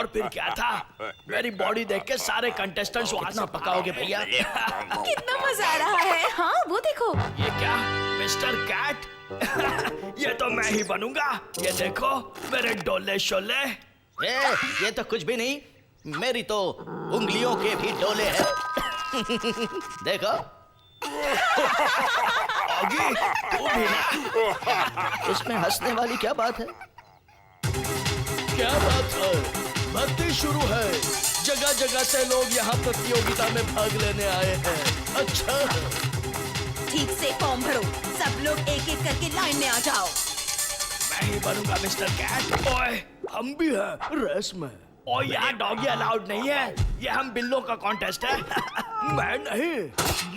और फिर क्या था, मेरी बॉडी देख के सारे कंटेस्टेंट्स कितना पकाओगे भैया। कितना मजा आ रहा है। हाँ वो देखो। ये क्या मिस्टर कैट? ये तो मैं ही बनूंगा। ये देखो मेरे डोले शोले। ये तो कुछ भी नहीं, मेरी तो उंगलियों के भी डोले हैं। देखो ऑगी, तू भी ना। इसमें हंसने वाली क्या बात है? क्या बात है, भर्ती शुरू है। जगह जगह से लोग यहाँ प्रतियोगिता में भाग लेने आए हैं। अच्छा, ठीक से फॉर्म भरो, सब लोग एक एक करके लाइन में आ जाओ। मैं ही बनूंगा मिस्टर कैट। ओए, हम भी हैं रेस में। और यहाँ डॉगी अलाउड नहीं है, ये हम बिल्लों का कॉन्टेस्ट है। मैं नहीं,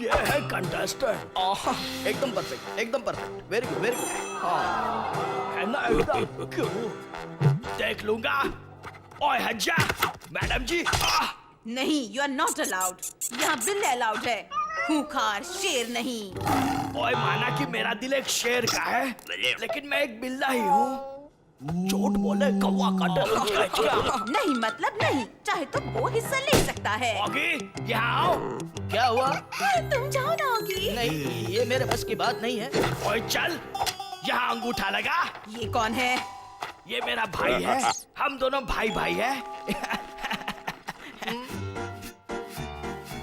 ये है कंटेस्टेंट। एकदम परफेक्ट, एकदम perfect, very good, very good. हाँ, है ना एकदम। क्यों? देख लूंगा। ओए हज्जा, मैडम जी। नहीं, यू आर नॉट अलाउड। यहाँ बिल्ले अलाउड है, खूंखार शेर नहीं। ओए माना कि मेरा दिल एक शेर का है, लेकिन मैं एक बिल्ला ही हूँ। झूठ बोले कौवा काटे। नहीं मतलब नहीं, चाहे तो वो हिस्सा ले सकता है। ऑगी, यहाँ आओ। क्या हुआ? तुम जाओ ना ऑगी। नहीं, ये मेरे बस की बात नहीं है। ओए चल, यहाँ अंगूठा लगा। ये कौन है? ये मेरा भाई है, हम दोनों भाई भाई है।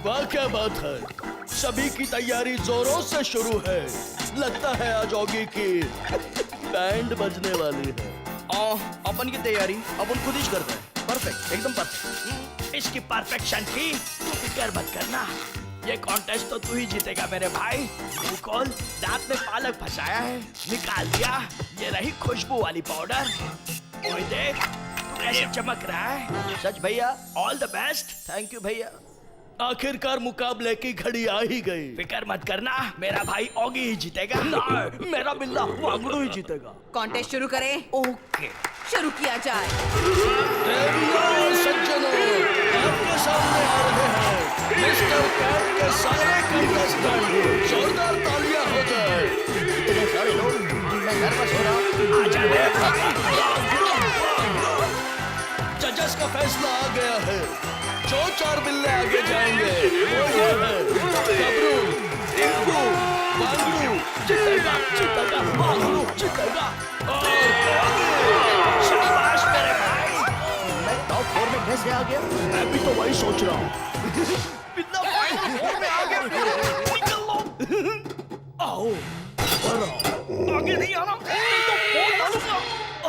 वाह क्या बात है, सभी की तैयारी जोरों से शुरू है। लगता है आज ऑगी की बैंड बजने वाली है। अपन की तैयारी अपन खुद ही करते हैं। परफेक्ट, एकदम परफेक्ट। इसकी परफेक्शन की तू फिक्र मत करना। ये कॉन्टेस्ट तो तू ही जीतेगा मेरे भाई। बिल्कुल, दांत में पालक फंसाया है, निकाल दिया। ये रही खुशबू वाली पाउडर। ओए देख, तू कैसे चमक रहा है। सच भैया, all the best. Thank you भैया। आखिरकार मुकाबले की घड़ी आ ही गई। फिक्र मत करना, मेरा भाई ऑगी ही जीतेगा। नहीं, मेरा बिल्ला वांगड़ू ही जीतेगा। कॉन्टेस्ट शुरू करें। ओके, शुरू किया जाए। सज्जनों, आपके सामने आ रहे हैं मिस्टर कैट के सारे कंटेस्टेंट। जोरदार तालियां हो जाए। इतने सारे लोग, मैं नर्वस हो रहा हूँ। आ जाए। जजेस का फैसला आ गया है। जो 4 बिल्ले आगे जाएंगे वो ये है गबरू, टिंकू, वांगड़ू जीतेगा, जीतेगा, वांगड़ू जीतेगा। शाबाश मेरे भाई। मैं टॉप 4 में कैसे आ गया? मैं भी तो वही सोच रहा हूँ। बिल्ला फाइनल 4 में आ गया। निकल लो। आओ, बढ़ो। आगे नहीं आना, नहीं तो फोन डालूंगा।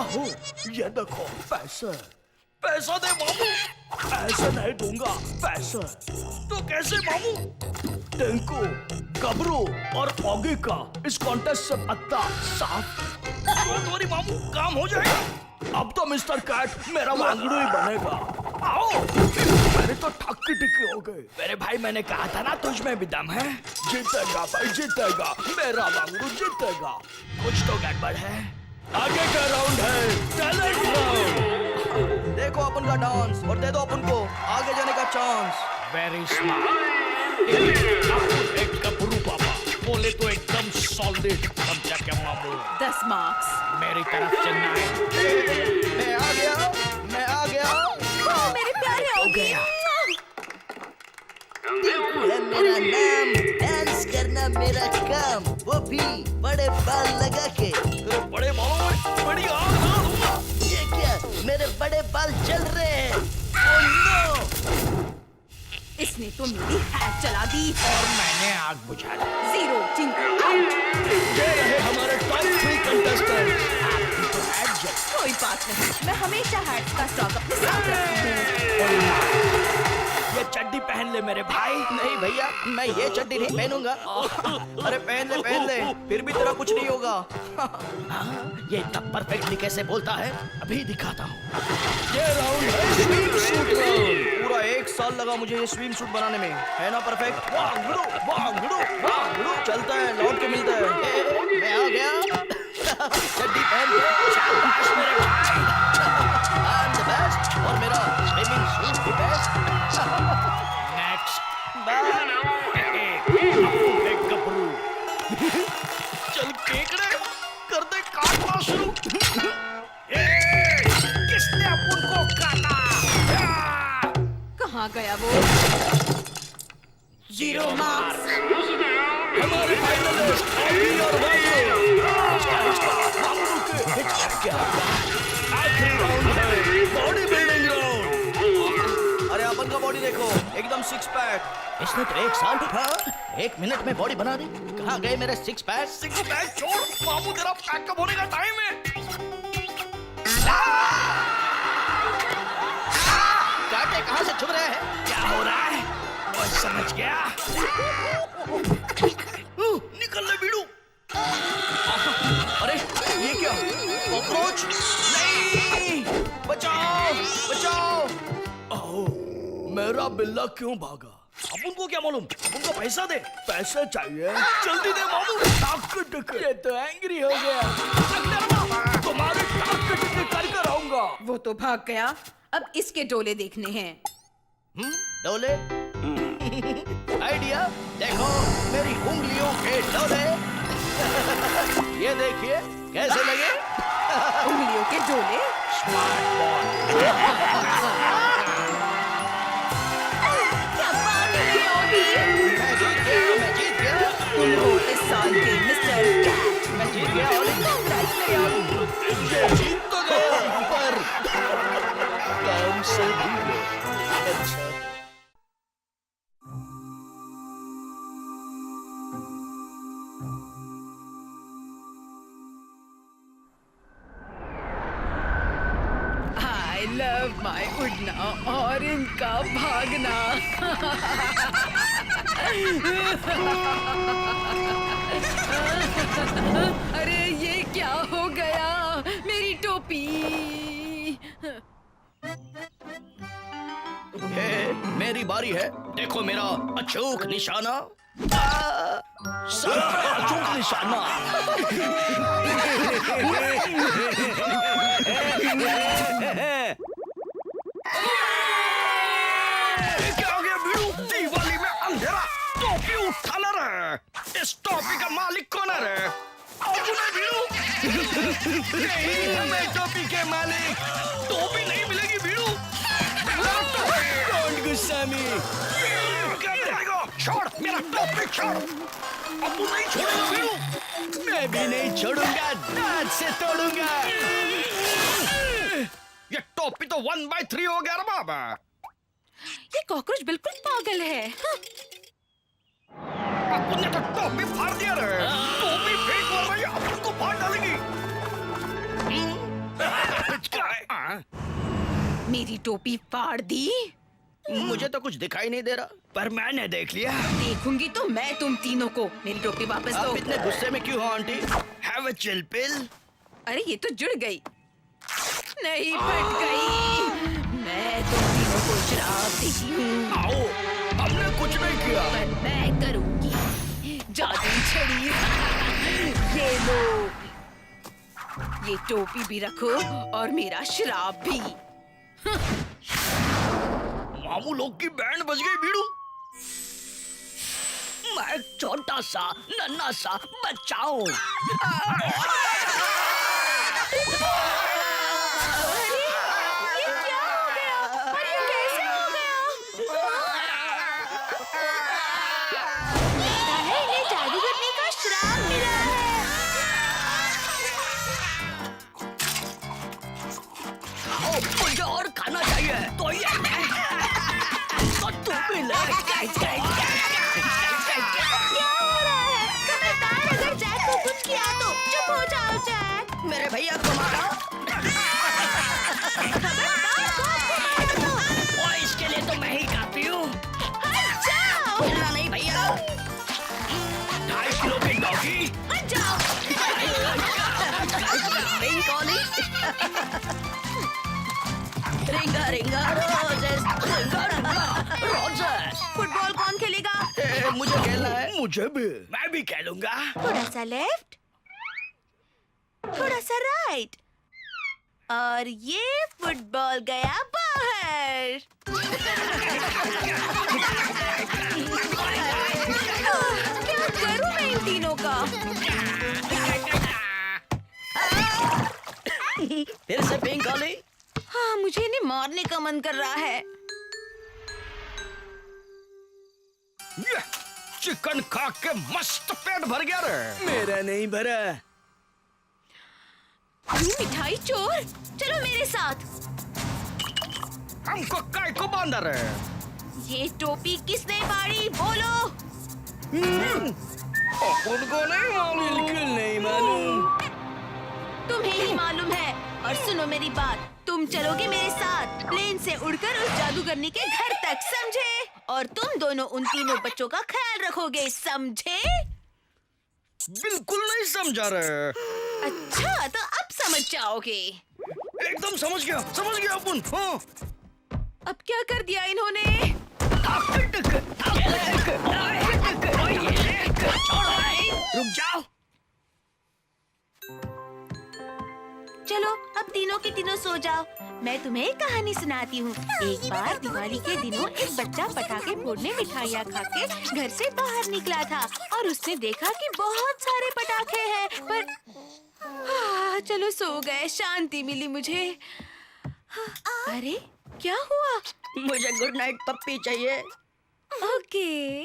आओ, ये देखो पैसे। पैसा दे मामू। ऐसे नहीं दूंगा पैसे। तो कैसे मामू? टिंकू, गबरू और ऑगी का इस कॉन्टेस्ट से पत्ता साफ। डोंट वरी मामू, काम हो जाएगा। अब तो मिस्टर कैट मेरा वांगड़ू ही बनेगा। आओ, मैंने तो ठक्की टिक्की हो गई। मेरे भाई, मैंने कहा था ना तुझ में भी दम है। जीतेगा भाई, जीतेगा, मेरा वांगड़ू जीतेगा। कुछ तो गड़बड़ है। आगे का राउंड है टैलेंट राउंड। देखो अपन का डांस और दे दो अपन को आगे जाने का चांस। Very smart. एक गबरू बाबा बोले तो एकदम सॉलिड। समझा क्या मामू? 10 मार्क्स। मेरी तरफ से 9। मैं आ गया, मैं आ गया। ओह, मेरे प्यारे ऑगी। टिंकू है मेरा नाम, डांस करना मेरा काम, वो भी बड़े बाल लगा के। तेरे बड़े बालों में बड़ी आग लगा दूंगा। ये क्या, मेरे बड़े बाल जल रहे हैं। Oh no! इसने तो मेरी हैट जला दी। और मैंने आग बुझा दी। 0, टिंकू आउट। ये रहे हमारे टॉप 3 कंटेस्टेंट। आपकी तो हैट जल। कोई बात नहीं, मैं हमेशा हैट्स का स्टॉक अपने साथ रखती हूँ। ये चड्डी पहन ले मेरे भाई। नहीं भैया, मैं ये चड्डी नहीं पहनूंगा। अरे पहन ले, फिर भी तेरा कुछ नहीं होगा। ये इतना परफेक्टली कैसे बोलता है, अभी दिखाता हूँ। ये राउंड है स्विम सूट राउंड। पूरा 1 साल लगा मुझे ये स्विम सूट बनाने में, है ना परफेक्ट? वांगड़ू, वांगड़ू, वांगड़ू। चलता है, लौट के मिलता है। मैं आ गया। चड्डी पहन के। शाबाश मेरे भाई। आई एम द बेस्ट और मेरा स्विमिंग सूट भी बेस्ट। नेक्स्ट। बाय। एक गबरू। चल केकड़े, कर दे काटना शुरू। किसने अपन को काटा? गया वो? 0 मार्क्स। हमारे फाइनलिस्ट ऑगी और मामू के क्या आखिरी राउंड है, बॉडी बिल्डिंग राउंड। अरे अपन का बॉडी देखो, एकदम सिक्स पैक। इसने तो 1 साल 1 मिनट में बॉडी बना दी। कहाँ गए मेरे सिक्स पैक? सिक्स पैक छोड़, मामू तेरा पैकअप होने का टाइम है। कांटे कहाँ से चुभ रहे हैं? क्या हो रहा है? और समझ गया। निकल ले बीड़ू। अरे ये क्या? कॉकरोच? नहीं! बचाओ! बचाओ! आओ, मेरा बिल्ला क्यों भागा? अपन को क्या मालूम? अपन को पैसा दे। पैसा चाहिए? जल्दी दे मामू। टाक टक। ये तो एंग्री हो गया। तुम्हारे टाक टक कर आऊंगा। वो तो भाग गया। अब इसके डोले देखने हैं। डोले? आइडिया देखो, मेरी उंगलियों के डोले। ये देखिए कैसे लगे? उंगलियों के डोले? क्या बात है ऑगी? मैं जीत गया। तुम हो इस साल के मिस्टर कैट। मैं जीत गया ऑली। ये जीत तो गया, पर काम से भी अच्छा। I love my उड़ना और इनका भागना। अरे ये क्या हो गया? मेरी टोपी। मेरी बारी है। देखो मेरा अचूक निशाना। सर पे अचूक निशाना। क्या हो गया बीड़ू? दिवाली में अंधेरा, टोपी उठाना रहे। इस टोपी का मालिक कौन है? बीड़ू नहीं, मैं टोपी के मालिक। टोपी नहीं मिलेगी बीड़ू। कौन गुस्सा में? क्या करेगा? छोड़ मेरा टोपी छोड़। अब तू नहीं छोड़ेगा बीड़ू। मैं भी नहीं छोड़ूंगा, दांत से तोड़ूंगा। ये टोपी तो 1/3 हो गया रे बाबा। ये कॉकरोच बिल्कुल पागल है। अपन ने तो टोपी फाड़ दिया रे। टोपी फेंक मार रही है, अपन को फाड़ डालेगी। मेरी टोपी फाड़ दी। मुझे तो कुछ दिखाई नहीं दे रहा। पर मैंने देख लिया। देखूंगी तो मैं तुम तीनों को। मेरी टोपी वापस दो। आप इतने गुस्से में क्यों हो aunty? Have a chill pill. अरे ये तो जुड़ गई। नहीं फट गई। मैं तुम तीनों को शराब देती हूँ। आओ, हमने कुछ नहीं किया। पर मैं करूंगी। जादू छड़ी। ये लो। ये टोपी भी रखो और मेरा शराब भी। मामू लोग की बैंड बज गई बीड़ू। मैं छोटा सा नन्हा सा बच्चा हूँ। ये क्या हो गया? अरे ये कैसे हो गया? लगता है इन्हें जादू करने का श्राप मिला है। आओ, मुझे और खाना चाहिए। तो ये तो तू भी ले। क्या हो रहा है? खबरदार, अगर जैक को कुछ किया तो चुप हो जाओ जैक। मेरे भैया को मारो। खबरदार, कौन को मार दो। और इसके लिए तो मैं ही काफी हूँ। हट जाओ। मिलना नहीं भैया। 2.5 किलो की डॉगी। हट जाओ। नहीं कॉली। रिंगा रिंगा रोजेस, रिंगा रिंगा रोजेस। फुटबॉल कौन खेलेगा? मुझे खेलना है। मुझे भी। मैं भी खेलूंगा। थोड़ा सा लेफ्ट, थोड़ा सा राइट, और ये फुटबॉल गया बाहर। क्या करूं मैं इन तीनों का? फिर से पिंक कॉली। हाँ, मुझे इन्हें मारने का मन कर रहा है। ये चिकन खा के मस्त पेट भर गया रे। मेरा नहीं भरा। यू मिठाई चोर, चलो मेरे साथ। हमको काय को बांधा रे? ये टोपी किसने फाड़ी, बोलो। उनको नहीं मालूम। बिल्कुल नहीं मालूम। तुम्हें ही मालूम है। और सुनो मेरी बात, तुम चलोगे मेरे साथ प्लेन से उड़कर उस जादूगरनी के घर तक, समझे? और तुम दोनों उन तीनों बच्चों का ख्याल रखोगे, समझे? बिल्कुल नहीं समझा रे। अच्छा, तो अब समझ जाओगे। एकदम समझ गया अपन। हाँ। अब क्या कर दिया इन्होंने? रुक जाओ। चलो अब तीनों के तीनों सो जाओ। मैं तुम्हें एक कहानी सुनाती हूँ। एक बार दिवाली के दिनों एक बच्चा पटाखे फोड़ने, मिठाइयाँ खा के घर से बाहर निकला था और उसने देखा कि बहुत सारे पटाखे हैं, पर चलो सो गए, शांति मिली मुझे। अरे क्या हुआ? मुझे गुड नाइट पप्पी चाहिए। ओके।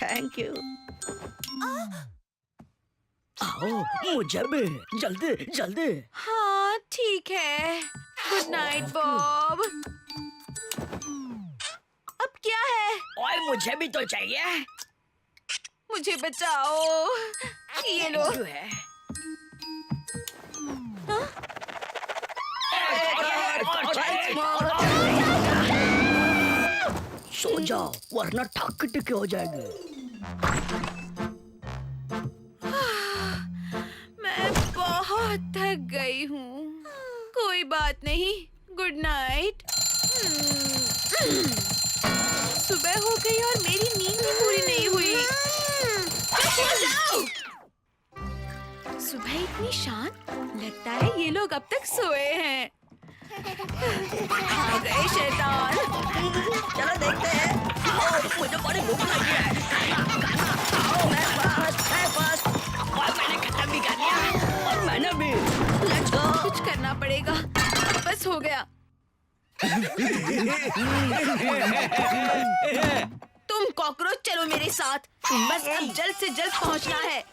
Thank you. आओ, मुझे भी जल्दी जल्दी। हाँ ठीक है। Good night Bob. अब क्या है? और मुझे भी तो चाहिए। मुझे बचाओ। ये लो। है। सो जाओ वरना ठक टिके हो जाएगी। मैं बहुत थक गई हूँ। कोई बात नहीं, गुड नाइट। सुबह हो गई और मेरी नींद भी पूरी नहीं हुई। सो जाओ। सुबह इतनी शांत, लगता है ये लोग अब तक सोए हैं। आ गए शैतान। चलो देखते हैं। आओ, मुझे बड़ी भूख लगी है। आओ, मैं फर्स्ट। और मैंने खत्म भी कर लिया। और मैंने भी। Let's go. कुछ करना पड़ेगा। बस हो गया। तुम कॉकरोच चलो मेरे साथ। बस अब जल्द से जल्द पहुंचना है।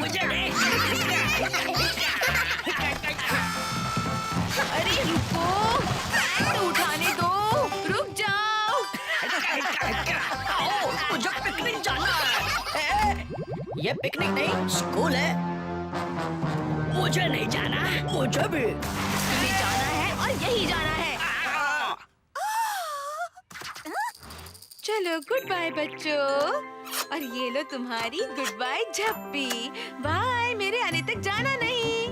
मुझे नहीं। अरे रुको, तो उठाने दो। रुक जाओ। आओ, मुझे पिकनिक जाना है। ये पिकनिक नहीं, स्कूल है। मुझे नहीं जाना। मुझे भी। तुम्हें जाना है और यही जाना है। चलो गुड बाय बच्चों। और ये लो तुम्हारी गुड बाय झप्पी। बाय, मेरे आने तक जाना नहीं।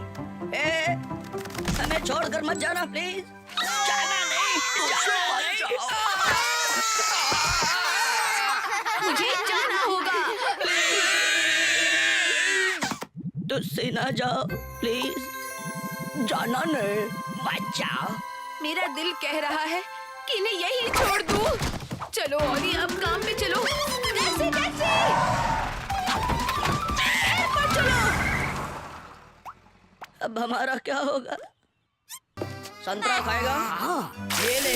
हमें छोड़कर मत जाना प्लीज। जाना नहीं। मुझे जाना होगा। तुझसे ना जाओ प्लीज। जाना नहीं। बचाओ। मेरा दिल कह रहा है कि इन्हें यही छोड़ दूं। चलो और अब काम पे चलो। Taxi taxi. एयरपोर्ट चलो। अब हमारा क्या होगा? संतरा खाएगा? हाँ, ये ले।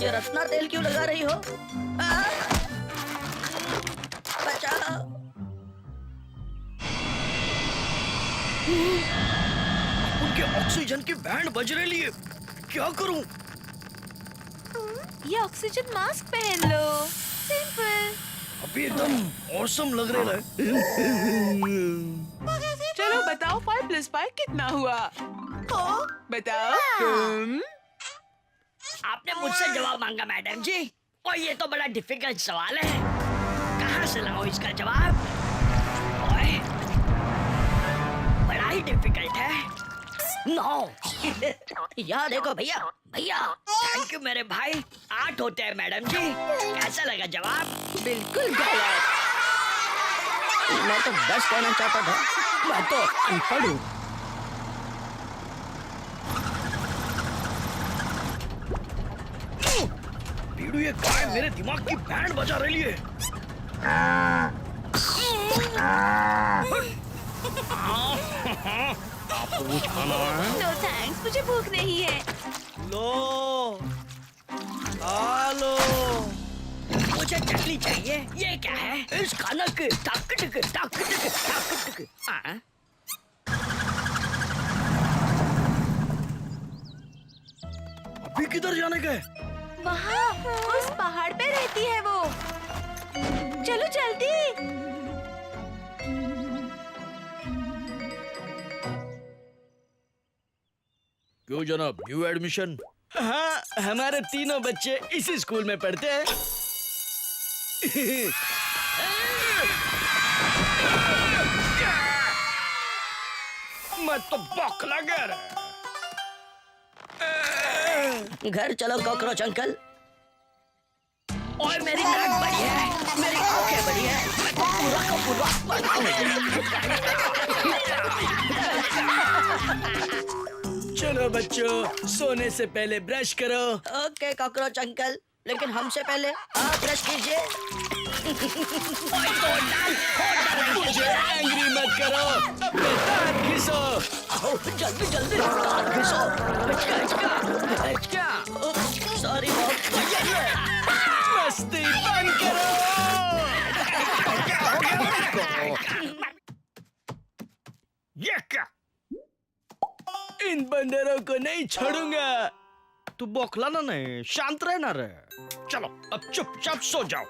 ये रत्ना तेल क्यों लगा रही हो? बचाओ। उनके ऑक्सीजन की बैंड बज रही है। क्या करूं? ये ऑक्सीजन मास्क पहन लो। सिंपल। अभी एकदम ऑसम लग रहा है। चलो बताओ 5 + 5 कितना हुआ? बताओ तुम। आपने मुझसे जवाब मांगा मैडम जी, और ये तो बड़ा डिफिकल्ट सवाल है। कहाँ से लाऊं इसका जवाब? ओए, बड़ा ही डिफिकल्ट है। नो। यहाँ देखो भैया। भैया थैंक यू मेरे भाई। 8 होते हैं मैडम जी। कैसा लगा जवाब? बिल्कुल गलत। मैं तो 10 कहना चाहता था। मैं तो अनपढ़ हूँ। पीड़ू, ये गाय मेरे दिमाग की बैंड बजा रही है। आपको खाना है? नो थैंक्स, मुझे भूख नहीं है। लो, लो। मुझे चटनी चाहिए। ये क्या है? इस खाना के टक टक टक टक टक। अभी किधर जाने गए? वहाँ उस पहाड़ पे रहती है वो। चलो जल्दी। क्यों जनाब, न्यू एडमिशन? हाँ, हमारे तीनों बच्चे इसी स्कूल में पढ़ते हैं। मैं तो बौखला गया रे। घर चलो कॉकरोच अंकल। और मेरी नाक बड़ी है, मेरी आंखें बड़ी है, मैं तो पूरा का पूरा बड़ा हूँ। चलो बच्चों, सोने से पहले ब्रश करो। ओके कॉकरोच अंकल, लेकिन हमसे पहले आप ब्रश कीजिए। मुझे एंग्री मत करो, अपने दांत घिसो। जल्दी जल्दी दांत घिसो। सॉरी मस्ती बंद करो। ये क्या? इन बंदरों को नहीं छोड़ूंगा। तू बौखलाना नहीं, शांत रहना रे। चलो अब चुपचाप सो जाओ।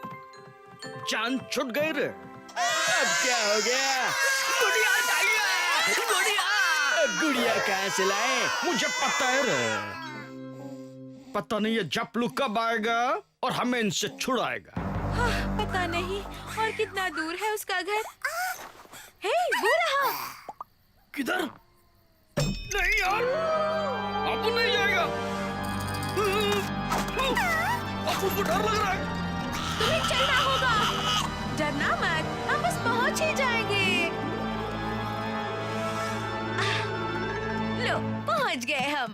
जान छूट गई रे। अब क्या हो गया? गुड़िया चाहिए, गुड़िया। गुड़िया कहाँ से लाए? मुझे पता है रे। पता नहीं ये जपलू कब आएगा और हमें इनसे छुड़ाएगा। हाँ, पता नहीं और कितना दूर है उसका घर। हे, वो रहा। किधर? नहीं यार, अब नहीं जाएगा। अब को डर लग रहा है। तुम्हें चलना होगा। डरना मत, हम बस पहुंच ही जाएंगे। लो, पहुंच गए हम।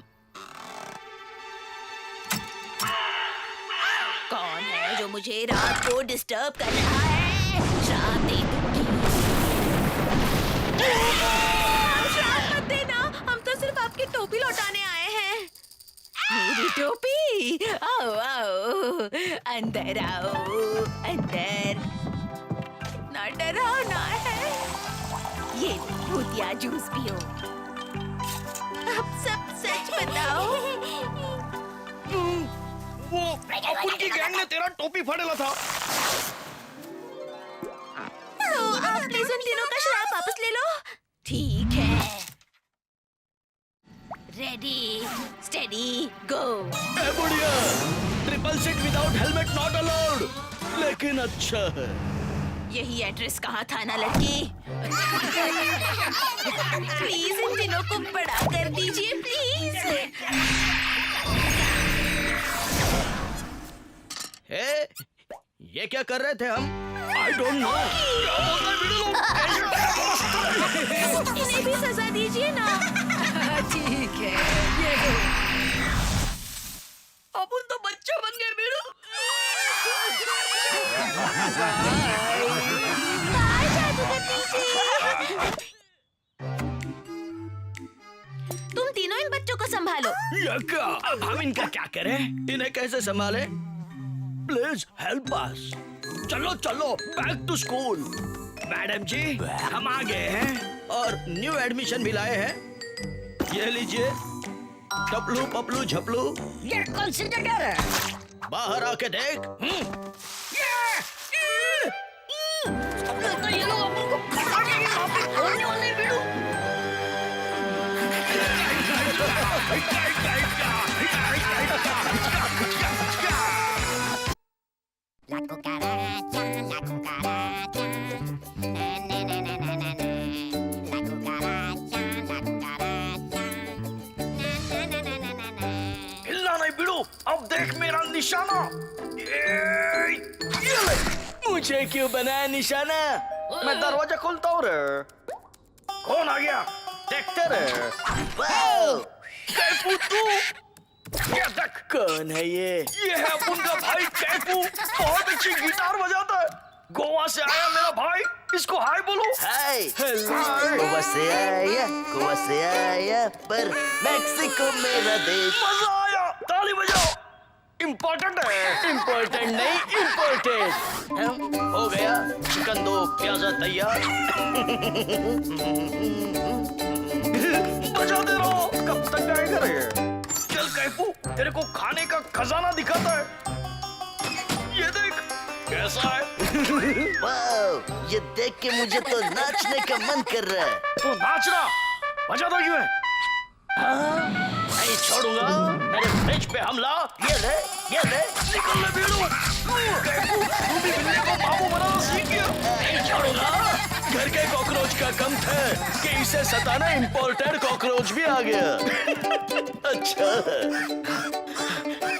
कौन है जो मुझे रात को डिस्टर्ब कर रहा है? श्राप दे दूंगी। श्राप मत देना, हम तो सिर्फ आपकी टोपी लौटाने आए हैं। मेरी टोपी? आओ आओ, अंदर आओ, अंदर। ना डरावना है। ये भूतिया जूस पियो। अब सब सच बताओ। वो अपुन की गैंग ने तेरा टोपी फाड़ेला था। तो आप प्लीज उन तीनों का श्राप वापस ले लो। ठीक है। रेडी, स्टेडी, गो। ए बुढ़िया, triple seat without helmet not allowed. लेकिन अच्छा है। यही एड्रेस कहाँ था ना लड़की? प्लीज इन तीनों को बड़ा कर दीजिए प्लीज। ए, ये क्या कर रहे थे हम? I don't know. इन्हें भी सजा दीजिए ना। ठीक है, ये अपन तो बच्चा बन गए बीड़ू। बाय जादूगर पीछे। तुम तीनों इन बच्चों को संभालो। ये क्या? अब हम इनका क्या करें? इन्हें कैसे संभालें? Please help us. चलो चलो बैक टू स्कूल। मैडम जी, हम आ गए हैं और न्यू एडमिशन भी लाए हैं। ये लीजिए, टपलू पपलू झपलू। ये कौन सी जगह है? बाहर आके देख। तो ये लोग अपन को खड़ा के वापस छोड़ने वाले हैं बीड़ू। La cucaracha, la cucaracha, na na na na na na na. La cucaracha, na na na na na na. हिलना नहीं बिड़ू, अब देख मेरा निशाना। ये ले। मुझे क्यों बनाया निशाना? मैं दरवाजा खोलता हूँ रे। कौन आ गया? देखते रे। कैफू तू? ये देख। कौन है ये? ये है अपन का भाई कैफू। बहुत अच्छी गिटार बजाता है। गोवा से आया मेरा भाई। इसको हाय बोलो। Hi hello. गोवा से आया पर मैक्सिको मेरा देश। मजा आया, ताली बजाओ। इम्पोर्टेंट है। इम्पोर्टेंट नहीं इम्पोर्टेंट। हो गया, चिकन दो प्याजा तैयार। बजाते रहो, कब तक गाएगा रे? चल कैफू, तेरे को खाने का खजाना दिखाता है। ये देख कैसा है। वाह, ये देख के मुझे तो नाचने का मन कर रहा है। तो नाचना, बजाता क्यों है? नहीं छोड़ूंगा, मेरे फ्रिज पे हमला। ये ले निकल ले बीड़ू। कैफू, तू भी बिल्ली को मामू बनाना सीख गया। नहीं छोड़ूंगा। घर के कॉकरोच का कम था कि इसे सताना इम्पोर्टेड कॉकरोच भी आ गया। अच्छा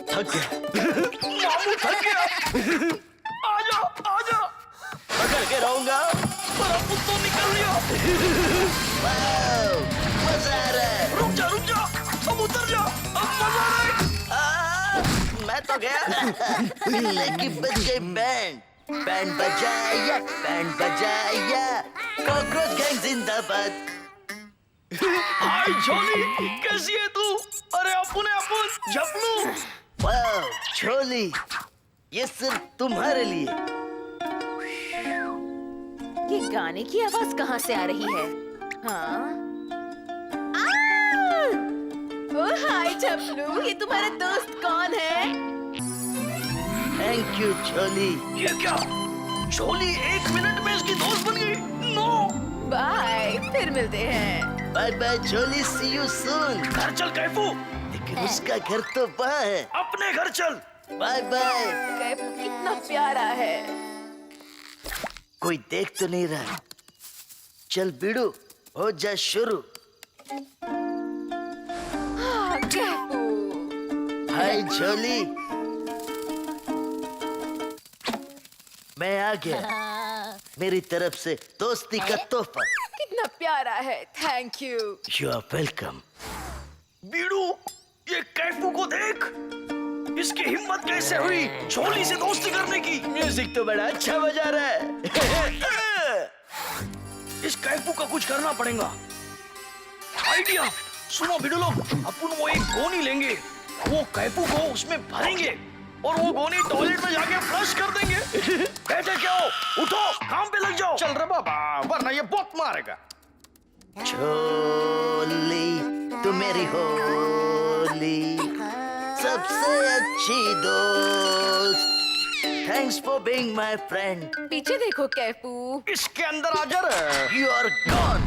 थक गया। मामू थक गया। आजा, आजा। पकड़ के रहूंगा। पर अब तो निकल लिया। वाह, मजा आ रहा है। रुक जा, अब उतर जा। अब मजा आए। मैं तो गया। लेकिन बज गई बैंड। बैंड बजाया कॉकरोच गैंग जिंदाबाद। हाय झोली, कैसी है तू? अरे अपन झपलू। वाह झोली, ये सिर्फ तुम्हारे लिए। ये गाने की आवाज कहाँ से आ रही है? हाँ? ओह हाय चपलू, ये तुम्हारा दोस्त कौन है? थैंक यू झोली। ये क्या? झोली 1 मिनट में इसकी दोस्त बन गई? नो। बाय, फिर मिलते हैं। बाय बाय झोली, सी यू सून। घर चल कैफू, लेकिन उसका घर तो वहाँ है। अपने घर चल। Bye bye. कैफू कितना प्यारा है। कोई देख तो नहीं रहा। चल बिड़ू, हो जा शुरू। हाँ, कैफू। हाय झोली, मैं आ गया। मेरी तरफ से दोस्ती का तोहफा। कितना प्यारा है, thank you. You are welcome. बीड़ू, ये कैफू को देख। इसकी हिम्मत कैसे हुई झोली से दोस्ती करने की? म्यूजिक तो बड़ा अच्छा बजा रहा है। इस कैफू का कुछ करना पड़ेगा। आइडिया सुनो बीड़ू लोग, अपन वो एक गोनी लेंगे, वो कैफू को उसमें भरेंगे और वो गोनी टॉयलेट में जाके फ्लश कर देंगे। कहते क्या हो? उठो, काम पे लग जाओ। चल रे बाबा, वरना ये बहुत मारेगा। झोली तू मेरी होली, सबसे अच्छी दोस्त। Thanks for being my friend. पीछे देखो कैफू। इसके अंदर आ जा रे। You are gone.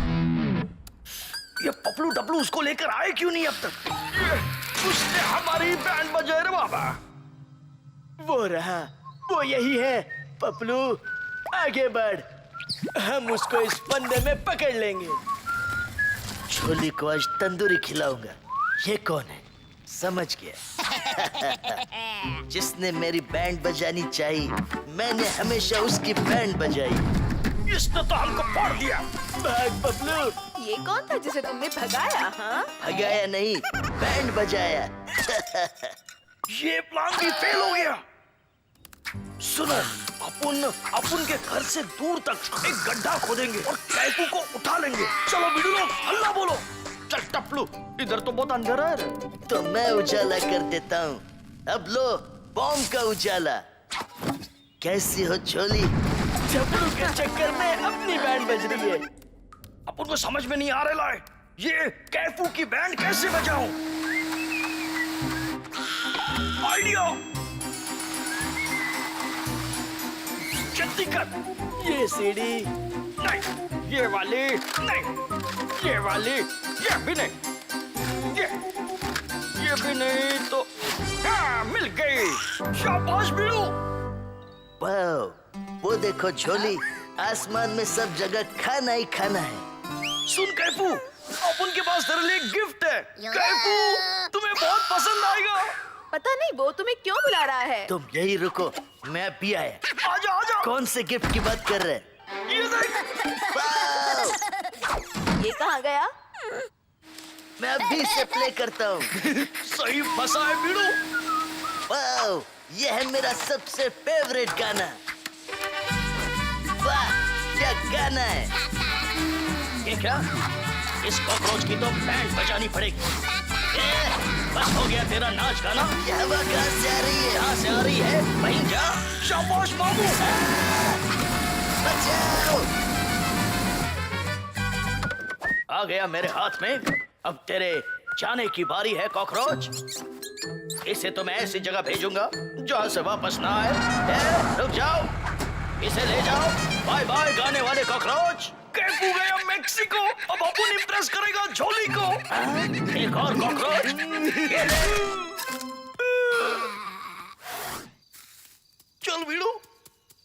ये पपलू टपलू उसको लेकर आए क्यों नहीं अब तक? उसने हमारी बैंड बजाए रे बाबा। वो रहा, वो यही है। पपलू आगे बढ़, हम उसको इस फंदे में पकड़ लेंगे। झोली को आज तंदूरी खिलाऊंगा। ये कौन है? समझ गया। जिसने मेरी बैंड बजानी चाहिए, मैंने हमेशा उसकी बैंड बजाई। इसने तो हमको फाड़ दिया। भाग पपलू। ये कौन था जिसे तुमने भगाया? हाँ? भगाया नहीं, बैंड बजाया। ये प्लान भी फेल हो गया। सुनो, अपन के घर से दूर तक एक गड्ढा खोदेंगे और कैफू को उठा लेंगे। चलो बीड़ू लोग, हल्ला बोलो। चल टपलू, इधर तो बहुत अंधेरा है रे। तो मैं उजाला कर देता हूँ। अब लो बॉम्ब का उजाला। कैसी हो झोली? झपड़ू के चक्कर में अपनी बैंड बज रही है। अपन को समझ में नहीं आ रहा है, ये कैफू की बैंड कैसे बजाऊं? आइडिया। जल्दी कर। ये सीढ़ी नहीं, ये वाली नहीं, ये वाली, ये भी नहीं, ये भी नहीं तो हाँ, मिल गई। शाबाश बीड़ू। वाह, वो देखो झोली, आसमान में सब जगह खाना ही खाना है। सुन कैफू, अपन के पास तेरे लिए गिफ्ट है। कैफू, तुम्हें बहुत पसंद आएगा। पता नहीं वो तुम्हें क्यों बुला रहा है। तुम यही रुको, मैं अभी आया। आजा आजा। कौन से गिफ्ट की बात कर रहे? ये देख। वाह, ये कहाँ गया? मैं अभी से प्ले करता हूँ। सही फंसा है बीड़ू। वाह, ये है मेरा सबसे फेवरेट गाना। वाह, क्या गाना है। ये क्या? इस कॉकरोच की तो बैंड बजानी पड़ेगी। बस हो गया तेरा नाच गाना। ये हवा कहाँ से आ रही है? कहाँ से आ रही है? वहीं जा। शाबाश मामू। बचाओ। आ गया मेरे हाथ में। अब तेरे जाने की बारी है कॉकरोच। इसे तो मैं ऐसी जगह भेजूंगा जहाँ से वापस ना आए। रुक जाओ, इसे ले जाओ। बाय बाय गाने वाले कॉकरोच। कैपू गया मेक्सिको, अब अपुन इम्प्रेस करेगा झोली को। एक और कॉकरोच। ये ले। चल वीडू,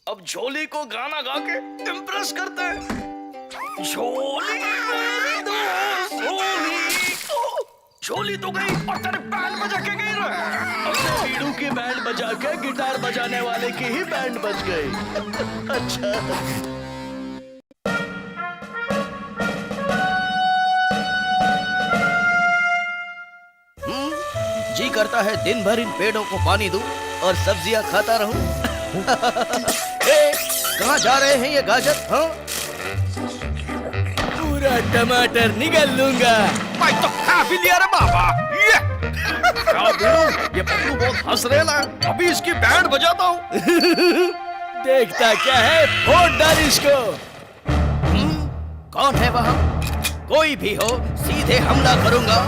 अब झोली को गाना गा के इम्प्रेस करते हैं। झोली मेरी दोस्त, झोली। झोली तो गई और तेरे बैंड बजा के गई रे। अपने वीडू की बैंड बजा के गिटार बजाने वाले की ही बैंड बज गई। अच्छा। जी करता है दिन भर इन पेड़ों को पानी दूं और सब्जियां खाता रहूं। कहाँ जा रहे हैं ये गाजर? हाँ? पूरा टमाटर निगल लूंगा। मैं तो खा भी लिया रे बाबा। ये क्या वीडू, ये पप्पू बहुत हंस रहा है। अभी इसकी बैंड बजाता हूँ। देखता क्या है, फोड़ डाल इसको। कौन है वहाँ? कोई भी हो, सीधे हमला करूंगा।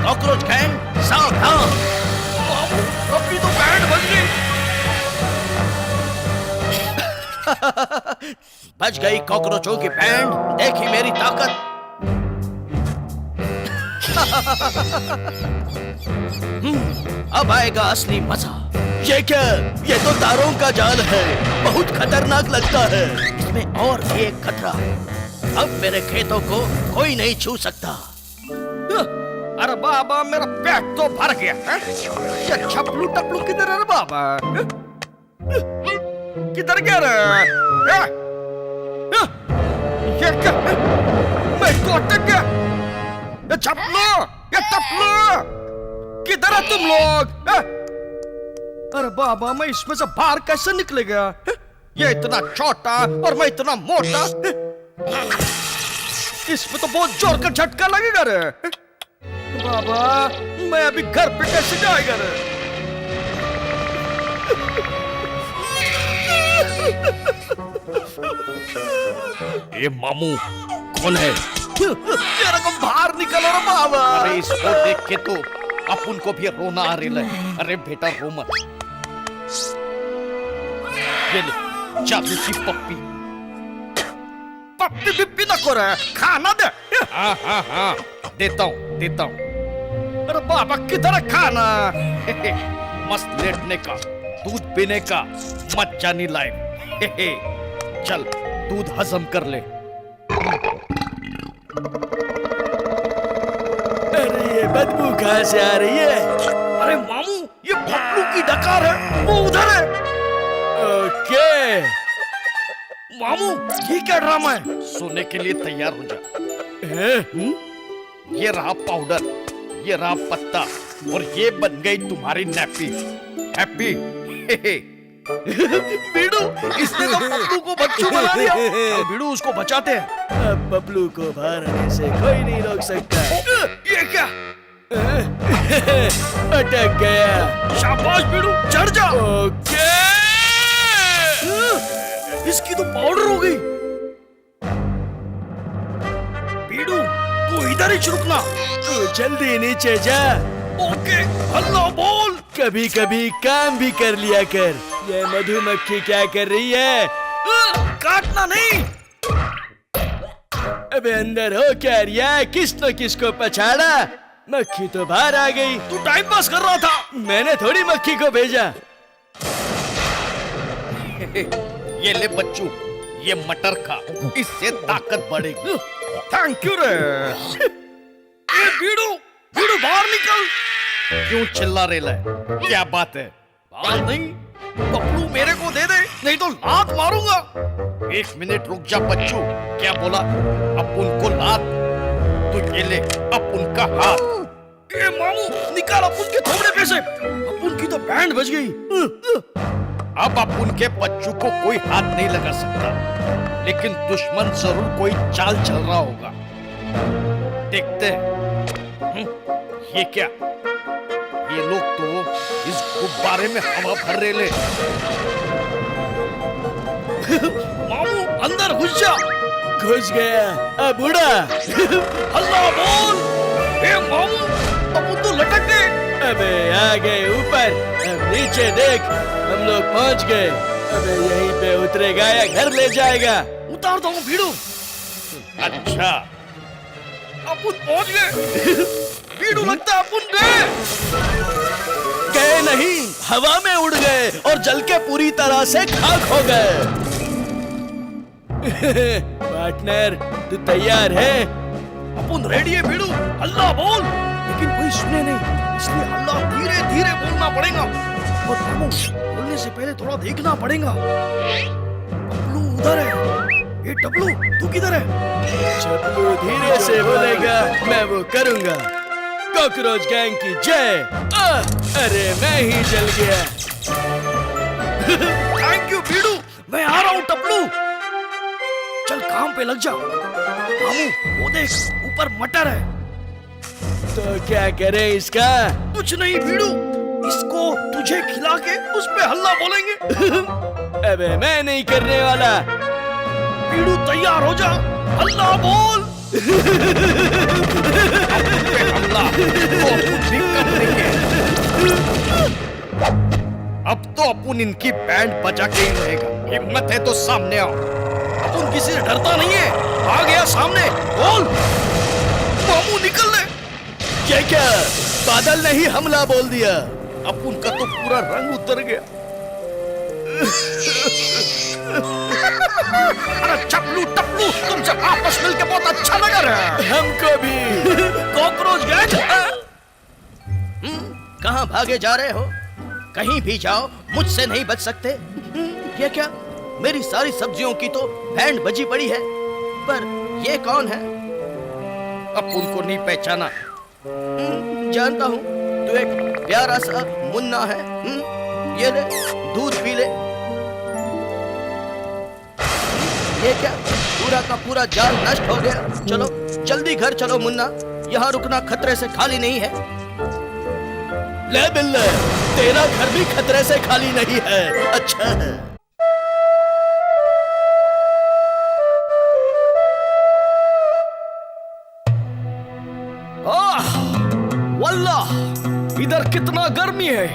कॉकरोच गैंग सावधान। अभी तो बैंड बज गई। बच गई कॉकरोचों की बैंड। देखी मेरी ताकत। अब आएगा असली मजा। ये क्या? ये तो तारों का जाल है। बहुत खतरनाक लगता है। इसमें और भी एक खतरा। अब मेरे खेतों को कोई नहीं छू सकता। अरे बाबा, मेरा पेट तो भर गया है। ये छपलू टपलू किधर है रे बाबा? किधर गया रे? ये क्या? मैं तो अटक गया। ये छपलू, ये टपलू, किधर है तुम लोग? अरे बाबा, मैं इसमें से बाहर कैसे निकलेगा? ये इतना छोटा और मैं इतना मोटा। इसमें तो बहुत जोर का झटका लगेगा रे। बाबा, मैं अभी घर पे कैसे जाएगा रे? ये मामू कौन है? तेरे को बाहर निकलो रे बाबा। अरे इसको देख के तो अपन को भी रोना आ रहा है। अरे बेटा रो मत। ये ले जादू की पप्पी। पप्पी बिप्पी ना करो, खाना दे। हाँ हाँ हाँ, देता हूँ देता हूँ। अरे बाबा, किधर है खाना? मस्त लेटने का, दूध पीने का, मज्जानी लाइफ। चल दूध हजम कर ले। अरे ये बदबू कहाँ से आ रही है? अरे मामू, ये पप्पू की डकार है, वो उधर है। ओके। मामू, ये क्या ड्रामा है? सोने के लिए तैयार हो जा। हैं? ये रहा पाउडर, ये रहा पत्ता और ये बन गई तुम्हारी नैपी। हैप्पी। बीड़ू, इसने तो पप्पू को बच्चू बना दिया। चल बीड़ू, उसको बचाते हैं। अब बबलू को बाहर आने से कोई नहीं रोक सकता। ये क्या? अटक गया। शाबाश बीड़ू, चढ़ जा। ओके। इसकी तो पाउडर हो गई। बीड़ू, तू इधर ही रुकना। तू जल्दी नीचे जा। ओके, हल्ला बोल। कभी कभी काम भी कर लिया कर। ये मधुमक्खी क्या कर रही है? काटना नहीं। अबे अंदर हो क्या रिया? किस न किसको पछाड़ा? मक्खी तो बाहर आ गई। तू टाइम पास कर रहा था। मैंने थोड़ी मक्खी को भेजा। ये ले बच्चू, ये मटर खा, इससे ताकत बढ़ेगी। थैंक यू रे। ए बीड़ू, बीड़ू बाहर निकल। क्यों चिल्ला रहे है? क्या बात है? बाहर नहीं, पप्पू मेरे को दे दे, नहीं तो लात मारूंगा। 1 मिनट रुक जा बच्चू। क्या बोला? अपुन को लात? तो ये ले अपुन का हाथ। ए मामू, निकाल अपुन के थोबड़े पे से। अपुन की तो बैंड बज गई। अब उनके बच्चों को कोई हाथ नहीं लगा सकता, लेकिन दुश्मन जरूर कोई चाल चल रहा होगा। देखते हैं। ये क्या? ये लोग तो इस गुब्बारे में हवा भर रहे ले। मामू अंदर घुस जा। घुस गया। अब उड़ा। अल्लाह बोल। ए मामू, अब तो लटक गए। अबे आ गए ऊपर। अब नीचे देख, हम लोग पहुंच गए। अबे यहीं पे उतरेगा या घर ले जाएगा? उतार दो भीड़ू। अच्छा, अपन पहुंच गए। भीड़ू लगता अपन गए नहीं, हवा में उड़ गए और जल के पूरी तरह से खाक हो गए। पार्टनर, तू तैयार है? अपन रेडी है भीड़ू। अल्लाह बोल। लेकिन कोई सुने नहीं, इसलिए अल्लाह धीरे धीरे बोलना पड़ेगा। और मामू, बोलने से पहले थोड़ा देखना पड़ेगा। टपलू उधर है। ये टपलू, तू किधर है? चपलू धीरे से बोलेगा, मैं वो करूंगा। कॉकरोच गैंग की जय। अरे मैं ही जल गया। थैंक यू भीड़ू, मैं आ रहा हूँ टपलू। चल काम पे लग जा। मामू, वो देख, ऊपर मटर है। तो क्या करें इसका? कुछ नहीं भीड़ू, इसको तुझे खिला के उस पे हल्ला बोलेंगे। अबे मैं नहीं करने वाला। भीड़ू तैयार हो जा। हल्ला बोल। हल्ला तो भी कर लेंगे। अब तो अपन इनकी बैंड बजा के ही रहेगा। हिम्मत है तो सामने आओ। अपन किसी से डरता नहीं है। आ गया सामने, बोल। मामू निकल ले। क्या बादल ने ही हमला बोल दिया? अपन का तो पूरा रंग उतर गया। अरे चपलू टपलू, तुमसे आपस मिलके बहुत अच्छा लगा रहा है। हमको भी। कॉकरोच गैंग, कहाँ भागे जा रहे हो? कहीं भी जाओ, मुझसे नहीं बच सकते। ये क्या? मेरी सारी सब्जियों की तो बैंड बजी पड़ी है। पर ये कौन है? अपन को नहीं पहचाना? जानता हूँ, तू एक प्यारा सा मुन्ना है। ये ले, दूध पी ले। ये क्या? पूरा का पूरा जाल नष्ट हो गया। चलो जल्दी घर चलो मुन्ना, यहाँ रुकना खतरे से खाली नहीं है। ले बिल्ले, तेरा घर भी खतरे से खाली नहीं है। अच्छा है। वल्लाह, इधर कितना गर्मी है।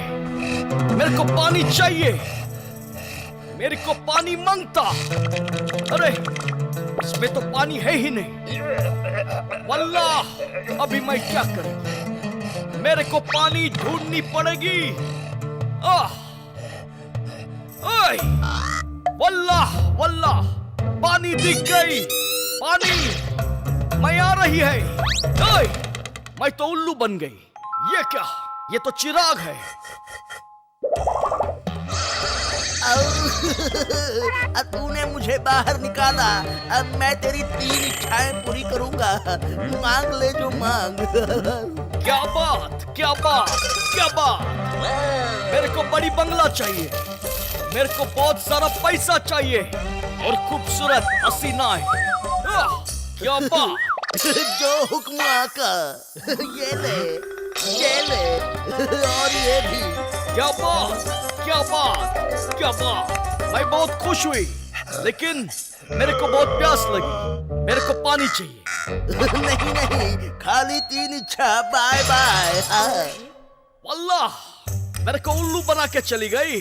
मेरे को पानी चाहिए। मेरे को पानी मांगता। अरे इसमें तो पानी है ही नहीं। वल्लाह, अभी मैं क्या करूं? मेरे को पानी ढूंढनी पड़ेगी। ओए, वल्लाह वल्लाह, पानी दिख गई। पानी, मैं आ रही है। ओए, मैं तो उल्लू बन गई। ये क्या? ये तो चिराग है। तूने मुझे बाहर निकाला। अब मैं तेरी 3 इच्छाएं पूरी करूंगा। मांग ले जो मांग। क्या बात, क्या बात, क्या बात। मेरे को बड़ी बंगला चाहिए। मेरे को बहुत सारा पैसा चाहिए और खूबसूरत हसीनाएं। क्या बात। जो हुक्म आका। ये ले और ये भी। क्या बात, क्या बात, क्या बात। मैं बहुत खुश हुई, लेकिन मेरे को बहुत प्यास लगी। मेरे को पानी चाहिए। नहीं, खाली 3 इच्छा। Bye bye. वल्लाह, मेरे को उल्लू बना के चली गई।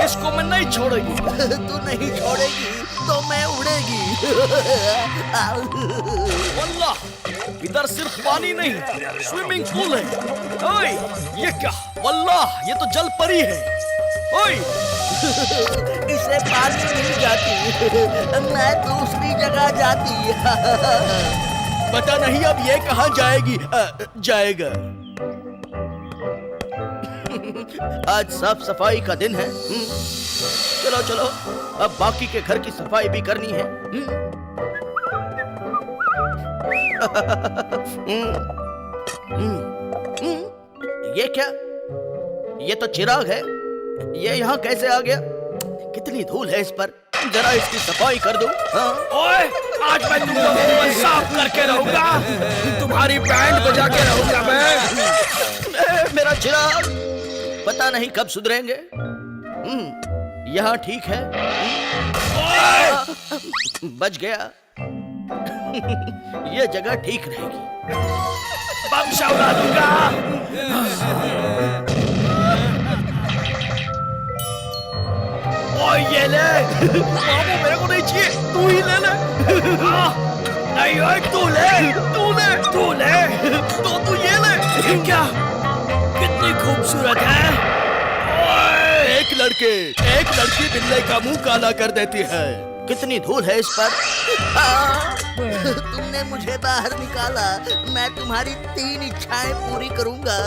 इसको मैं नहीं छोड़ेगी। तू नहीं छोड़ेगी तो मैं उड़ेगी। वल्लाह, इधर सिर्फ पानी नहीं, स्विमिंग पूल है। ओए, ये क्या? वल्लाह, ये तो जल परी है। ओए, इसे पानी मिल जाती, मैं दूसरी जगह जाती। पता नहीं अब ये कहाँ जाएगी। जाएगा। आज साफ सफाई का दिन है। चलो चलो, अब बाकी के घर की सफाई भी करनी है। ये क्या? ये तो चिराग है। ये यहाँ कैसे आ गया? कितनी धूल है इस पर, जरा इसकी सफाई कर दो। हाँ? ओए, आज मैं तुम लोगों को साफ करके रहूंगा, तुम्हारी बैंड बजा के रहूंगा मैं। मेरा चिराग पता नहीं कब सुधरेंगे। यहाँ ठीक है। बच गया। ये जगह ठीक रहेगी। बम उड़ा दूंगा। ओए ये ले। मामू मेरे को नहीं चाहिए, तू ही ले ले। नहीं ओए, तू ले। तू ले। तो तू ये ले। क्या? कितनी खूबसूरत है। एक लड़की बिल्ली का मुंह काला कर देती है। कितनी धूल है इस पर। तुमने मुझे बाहर निकाला, मैं तुम्हारी 3 इच्छाएं पूरी करूंगा।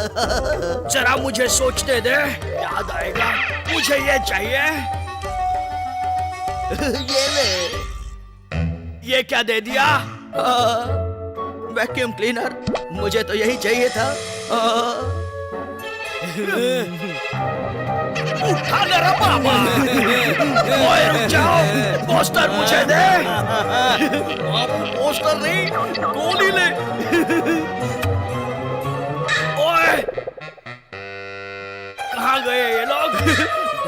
जरा मुझे सोचने दे, याद आएगा। मुझे ये चाहिए। ये ले। ये क्या दे दिया? Vacuum cleaner. मुझे तो यही चाहिए था। उठा ले रे बाबा। ओए रुक जाओ, पोस्टर मुझे दे। पोस्टर नहीं, गोली ले। ओए, कहाँ गए ये लोग?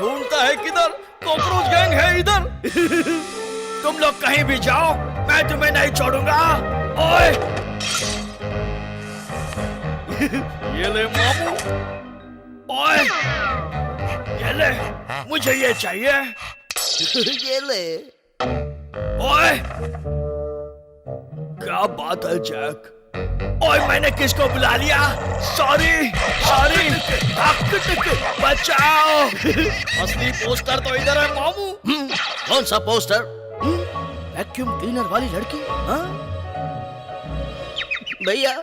ढूंढता है किधर? कॉकरोच गैंग है इधर। तुम लोग कहीं भी जाओ, मैं तुम्हें नहीं छोड़ूंगा। ओए, ये ले मामू। ओए, ये ले, मुझे ये चाहिए। ये ले। ओए, क्या बात है जैक? ओए, मैंने किसको बुला लिया? सॉरी। बचाओ। असली पोस्टर तो इधर है मामू। कौन सा पोस्टर? वैक्यूम क्लीनर वाली लड़की। हाँ? भैया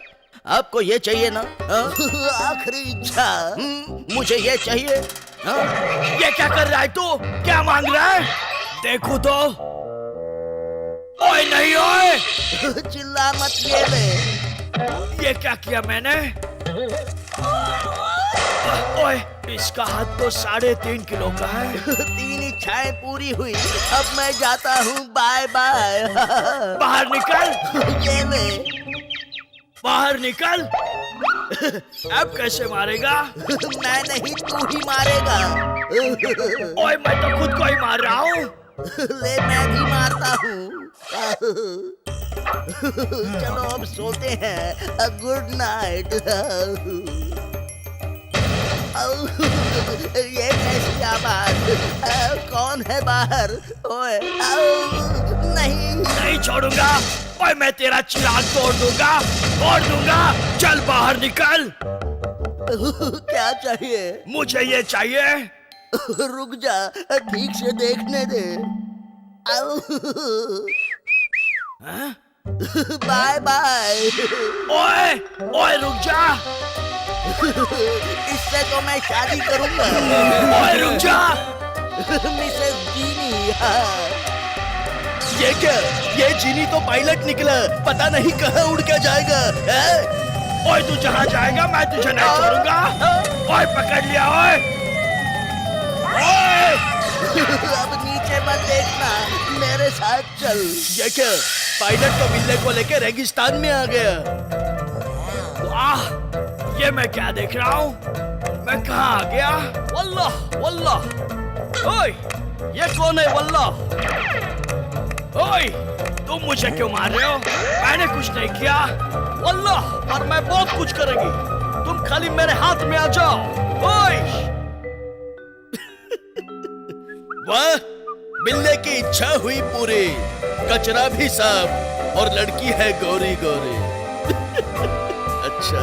आपको ये चाहिए ना? आखिरी इच्छा। मुझे ये चाहिए। हाँ? ये क्या कर रहा है तू? क्या मांग रहा है? देखो तो। ओए नहीं ओए, चिल्ला मत। ये ले। ये क्या किया मैंने? ओए, इसका हाथ तो 3.5 किलो का है। 3 इच्छाएं पूरी हुई, अब मैं जाता हूँ। Bye bye. बाहर निकल। ये ले। बाहर निकल। अब कैसे मारेगा? मैं नहीं, तू ही मारेगा। ओए, मैं तो खुद को ही मार रहा हूँ। ले, मैं भी मारता हूँ। चलो अब सोते हैं। Good night. ये कैसी आवाज? कौन है बाहर? ओए, नहीं छोड़ूंगा। ओए, मैं तेरा चिराग तोड़ दूंगा। चल बाहर निकल। क्या चाहिए? मुझे ये चाहिए। रुक जा, ठीक से देखने दे। Bye bye. ओए रुक जा। इससे तो मैं शादी करूंगा। ओए रुक जा। मिसेस जीनी। ये क्या? ये जीनी तो पायलट निकला, पता नहीं कहाँ उड़ के जाएगा। ओए, तू जहाँ जाएगा मैं तुझे नहीं छोड़ूंगा। ओए, पकड़ लिया। ओए, अब नीचे मत देखना, मेरे साथ चल। ये क्या? पायलट तो बिल्ले को लेके रेगिस्तान में आ गया। वाह, ये मैं क्या देख रहा हूँ? मैं कहाँ आ गया? वल्लाह। ओए, ये कौन है वल्लाह? ओए, तुम मुझे क्यों मार रहे हो? मैंने कुछ नहीं किया। वल्लाह, और मैं बहुत कुछ करेंगी। तुम खाली मेरे हाथ में आ जाओ। ओए, वाह, बिल्ले की इच्छा हुई पूरी, कचरा भी साफ और लड़की है गोरी गोरी। अच्छा।